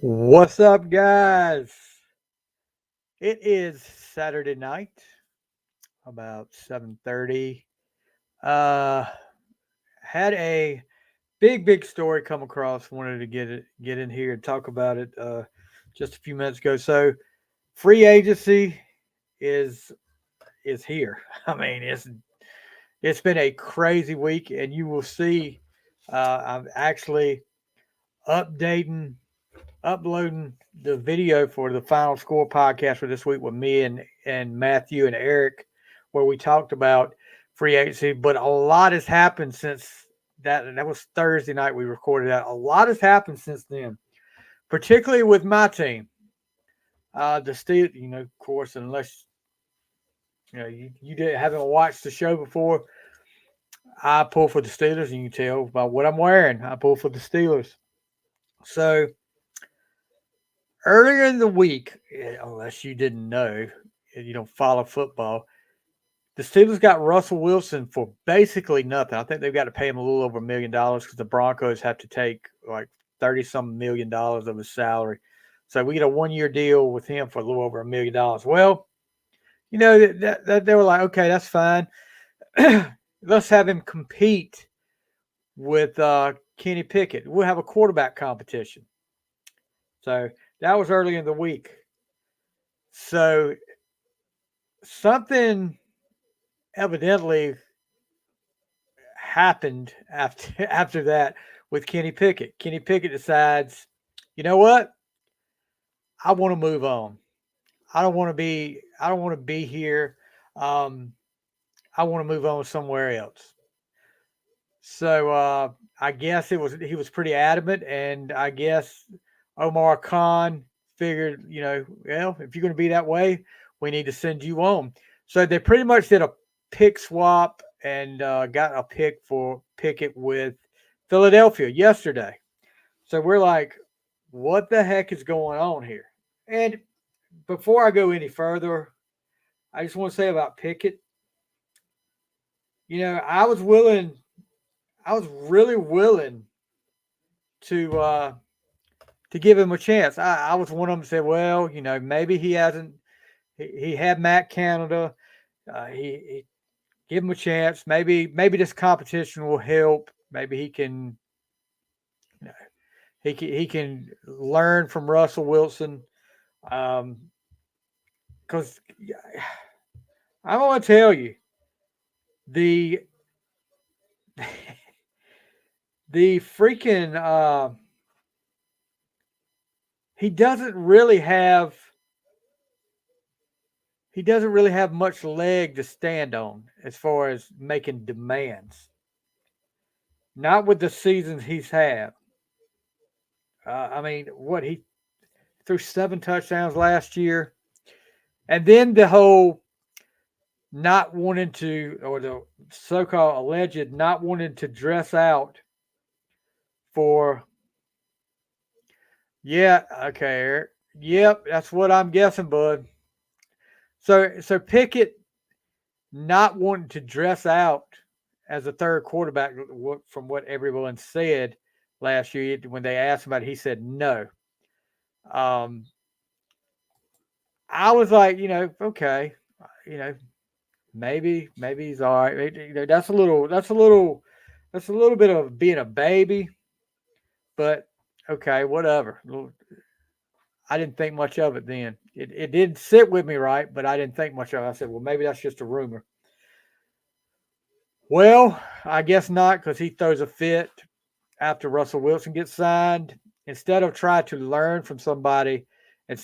What's up, guys? It is Saturday night, about 7:30. Uh, had a big story come across. Wanted to get in here and talk about it just a few minutes ago. So, free agency is is here. I mean, it's been a crazy week, and you will see. I'm actually updating uploading the video for the Final Score podcast for this week with me and Matthew and Eric, where we talked about free agency. But a lot has happened since that. And that was Thursday night we recorded that. A lot has happened since then, particularly with my team. The Steelers, of course, unless you haven't watched the show before, I pull for the Steelers, and you can tell by what I'm wearing. I pull for the Steelers. So earlier in the week, unless you didn't know, you don't follow football, the Steelers got Russell Wilson for basically nothing. I think they've got to pay him a little over $1 million because the Broncos have to take like 30-some $1 million of his salary. So we get a 1 year deal with him for a little over $1 million. Well, that they were like, okay, that's fine. Let's have him compete with Kenny Pickett. We'll have a quarterback competition. So that was early in the week. So something evidently happened after that with Kenny Pickett. Kenny Pickett decides, you know what? I want to move on. I don't want to be here. Um, I want to move on somewhere else. So I guess he was pretty adamant, and I guess Omar Khan figured, well, if you're going to be that way, we need to send you on. So they pretty much did a pick swap and got a pick for Pickett with Philadelphia yesterday. So we're like, what the heck is going on here? And before I go any further, I just want to say about Pickett, I was really willing to uh, to give him a chance. I was one of them that said, well, maybe he hasn't. He had Matt Canada. He give him a chance. Maybe this competition will help. Maybe you know, he can learn from Russell Wilson. Because I want to tell you the the freaking he doesn't really have he doesn't really have much leg to stand on as far as making demands. Not with the seasons he's had. I mean, what he threw 7 touchdowns last year, and then the whole not wanting to, or the so-called alleged not wanting to dress out for. Yeah, okay, Eric. Yep, that's what I'm guessing, bud. So Pickett not wanting to dress out as a third quarterback from what everyone said last year when they asked him about it, he said no. Um, I was like, okay, you know, maybe he's all right. That's a little bit of being a baby, but okay, whatever. I didn't think much of it then. It didn't sit with me right, but I didn't think much of it. I said, well, maybe that's just a rumor. Well, I guess not because he throws a fit after Russell Wilson gets signed. Instead of trying to learn from somebody and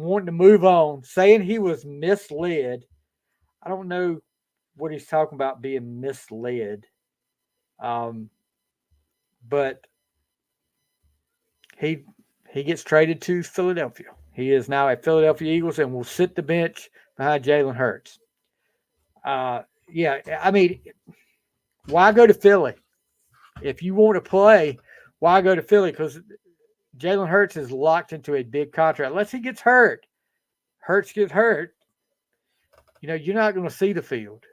wanting to move on, saying he was misled. I don't know what he's talking about being misled. Um, but he he gets traded to Philadelphia. He is now at Philadelphia Eagles and will sit the bench behind Jalen Hurts. Yeah, I mean, why go to Philly if you want to play? Why go to Philly? Because Jalen Hurts is locked into a big contract. Unless he gets hurt, Hurts gets hurt. You're not going to see the field.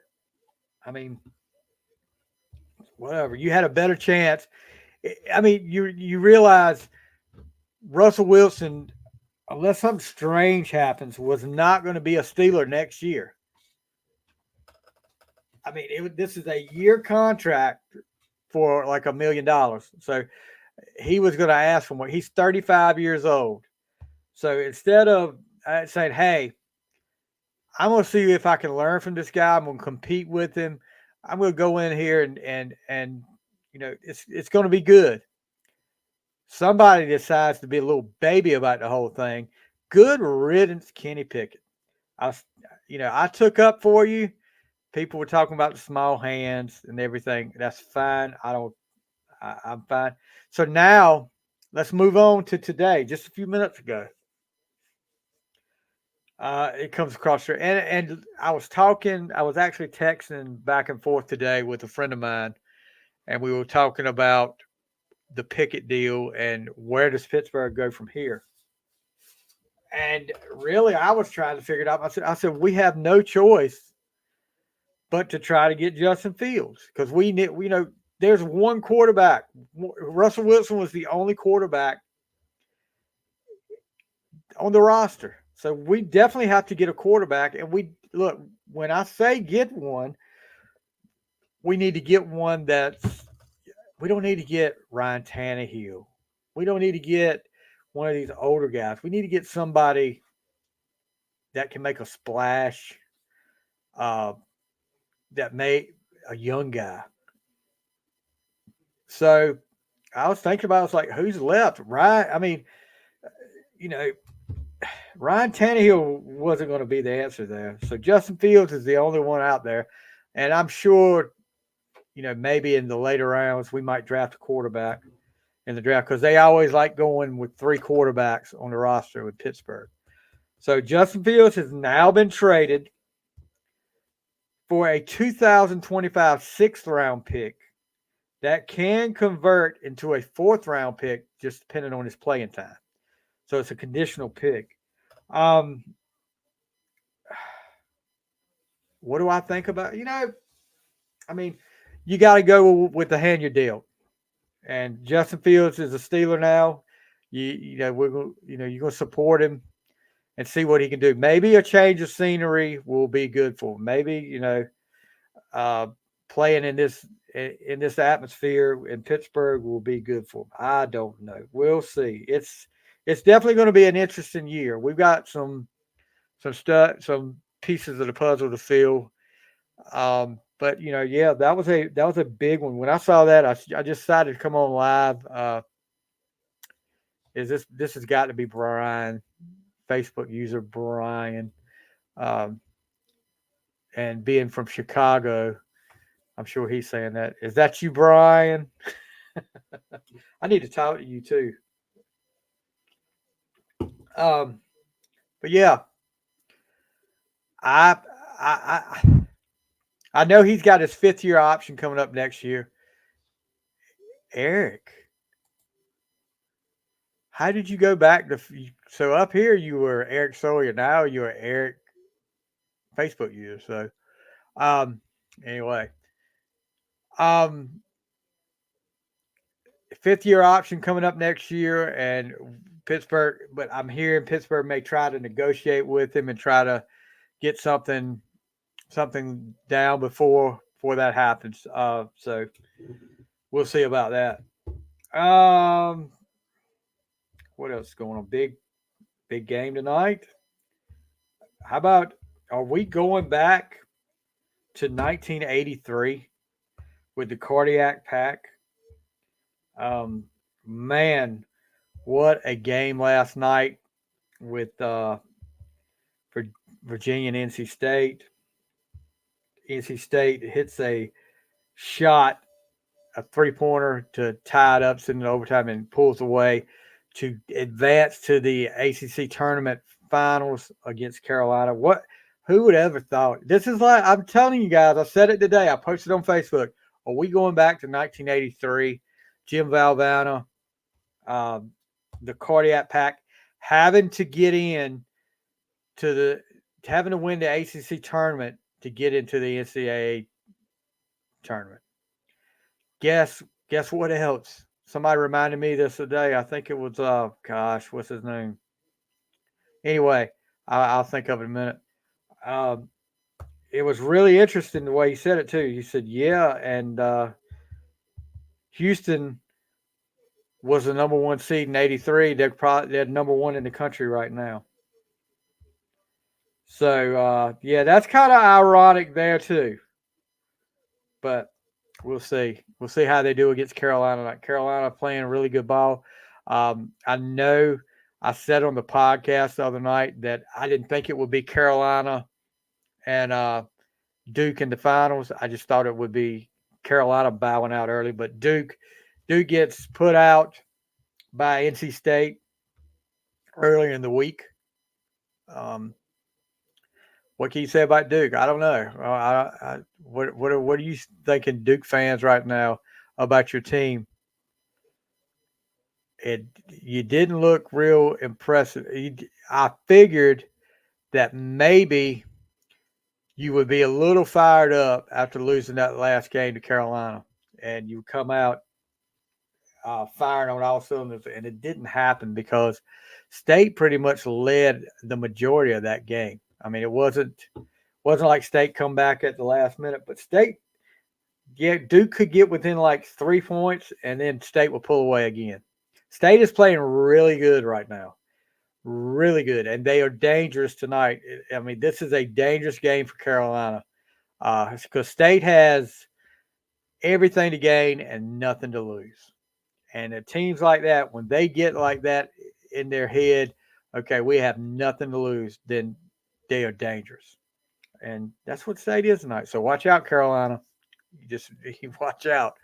I mean, whatever. You had a better chance. I mean, you realize Russell Wilson, unless something strange happens, was not going to be a Steeler next year. I mean, this is a year contract for like $1 million. So he was going to ask for more. He's 35 years old. So instead of saying, hey, I'm going to see if I can learn from this guy, I'm going to compete with him. I'm going to go in here and it's going to be good. Somebody decides to be a little baby about the whole thing. Good riddance, Kenny Pickett. I took up for you. People were talking about the small hands and everything. That's fine. I'm fine. So now let's move on to today. Just a few minutes ago, it comes across here, and I was actually texting back and forth today with a friend of mine, and we were talking about the Pickett deal and where does Pittsburgh go from here. And really, I was trying to figure it out. I said we have no choice but to try to get Justin Fields because there's one quarterback. Russell Wilson was the only quarterback on the roster. So we definitely have to get a quarterback. And when I say get one, we need to get one we don't need to get Ryan Tannehill. We don't need to get one of these older guys. We need to get somebody that can make a splash, that may a young guy. So I was thinking about, I was like, who's left? Ryan Tannehill wasn't going to be the answer there. So Justin Fields is the only one out there. And I'm sure, maybe in the later rounds, we might draft a quarterback in the draft because they always like going with 3 quarterbacks on the roster with Pittsburgh. So Justin Fields has now been traded for a 2025 6th round pick that can convert into a 4th round pick just depending on his playing time. So it's a conditional pick. What do I think about? You got to go with the hand you're dealt. And Justin Fields is a Steeler now. You're going to support him and see what he can do. Maybe a change of scenery will be good for him. Maybe playing in this atmosphere in Pittsburgh will be good for him. I don't know. We'll see. It's definitely going to be an interesting year. We've got some pieces of the puzzle to fill. But that was a big one. When I saw that, I just decided to come on live. This has got to be Brian, Facebook user Brian, and being from Chicago, I'm sure he's saying that. Is that you, Brian? I need to talk to you too. But yeah, I I I know he's got his 5th-year option coming up next year. Eric, how did you go back to? So up here you were Eric Sawyer. Now you are Eric Facebook user. So anyway, um, 5th-year option coming up next year, and Pittsburgh. But I'm hearing Pittsburgh may try to negotiate with him and try to get something down before that happens. So we'll see about that. What else is going on? Big game tonight. How about, are we going back to 1983 with the Cardiac Pack? Man, what a game last night with Virginia and NC State. NC State hits a shot, a 3-pointer to tie it up, sending it overtime, and pulls away to advance to the ACC tournament finals against Carolina. Who would ever thought? This is like, I'm telling you guys, I said it today. I posted on Facebook. Are we going back to 1983? Jim Valvano, the Cardiac Pack, having to get in having to win the ACC tournament to get into the NCAA tournament. Guess what else? Somebody reminded me this today. I think it was gosh, what's his name? Anyway, I'll think of it in a minute. Um, it was really interesting the way he said it too. He said, "Yeah," and Houston was the number one seed in '83. They're number one in the country right now. So yeah, that's kind of ironic there too. But we'll see. We'll see how they do against Carolina. Like Carolina playing really good ball. I know I said on the podcast the other night that I didn't think it would be Carolina and Duke in the finals. I just thought it would be Carolina bowing out early, but Duke gets put out by NC State earlier in the week. Um, what can you say about Duke? I don't know. What are you thinking, Duke fans, right now about your team? It You didn't look real impressive. I figured that maybe you would be a little fired up after losing that last game to Carolina, and you come out firing on all cylinders, and it didn't happen because State pretty much led the majority of that game. I mean, it wasn't like State come back at the last minute, but State, yeah, Duke could get within like 3 points, and then State will pull away again. State is playing really good right now, really good, and they are dangerous tonight. I mean, this is a dangerous game for Carolina because State has everything to gain and nothing to lose. And the teams like that, when they get like that in their head, okay, we have nothing to lose, then they are dangerous. And that's what State is tonight. So watch out, Carolina. You watch out.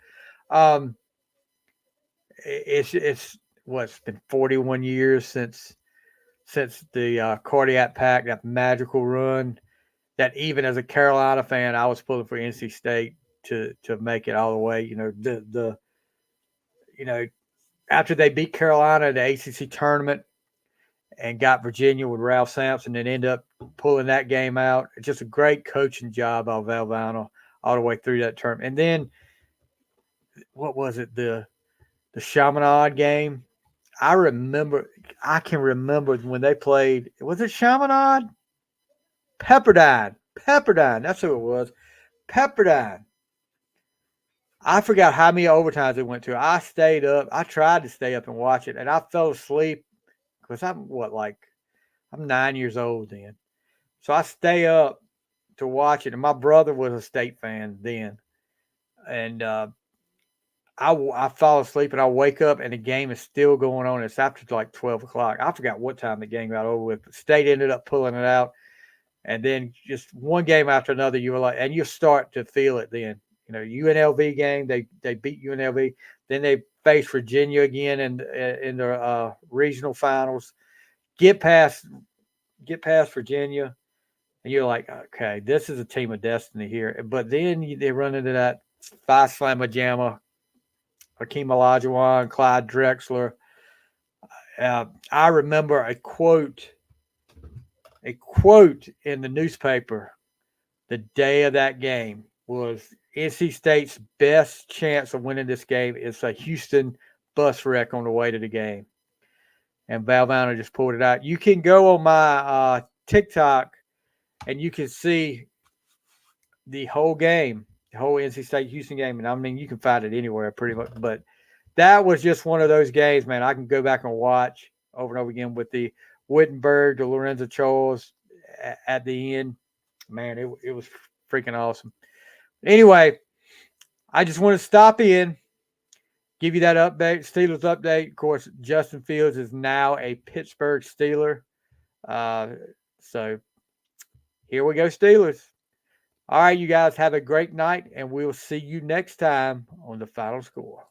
Um, it's what's been 41 years since the Cardiac Pack, that magical run. That even as a Carolina fan, I was pulling for NC State to make it all the way. The you know after they beat Carolina in the ACC tournament and got Virginia with Ralph Sampson and end up pulling that game out. It's just a great coaching job of Valvano all the way through that term. And then what was it? The Chaminade game. I can remember when they played. Was it Chaminade? Pepperdine. Pepperdine. That's who it was. Pepperdine. I forgot how many overtimes it went to. I stayed up. I tried to stay up and watch it, and I fell asleep because I'm 9 years old then. So I stay up to watch it, and my brother was a State fan then, and I fall asleep and I wake up and the game is still going on. It's after like 12 o'clock. I forgot what time the game got over with. But State ended up pulling it out, and then just one game after another, you were like, and you start to feel it. Then UNLV game, they beat UNLV. Then they face Virginia again in the regional finals. Get past Virginia, and you're like, okay, this is a team of destiny here. But then they run into that Phi Slamma Jamma, Hakeem Olajuwon, Clyde Drexler. I remember a quote in the newspaper the day of that game was NC State's best chance of winning this game is a Houston bus wreck on the way to the game. And Valvano just pulled it out. You can go on my TikTok and you can see the whole game, the whole NC State Houston game. And I mean, you can find it anywhere pretty much. But that was just one of those games, man. I can go back and watch over and over again with the Wittenberg, the Lorenzo Charles at the end. Man, it was freaking awesome. Anyway, I just want to stop in, give you that update, Steelers update. Of course, Justin Fields is now a Pittsburgh Steeler. So here we go, Steelers. All right, you guys have a great night, and we'll see you next time on the final score.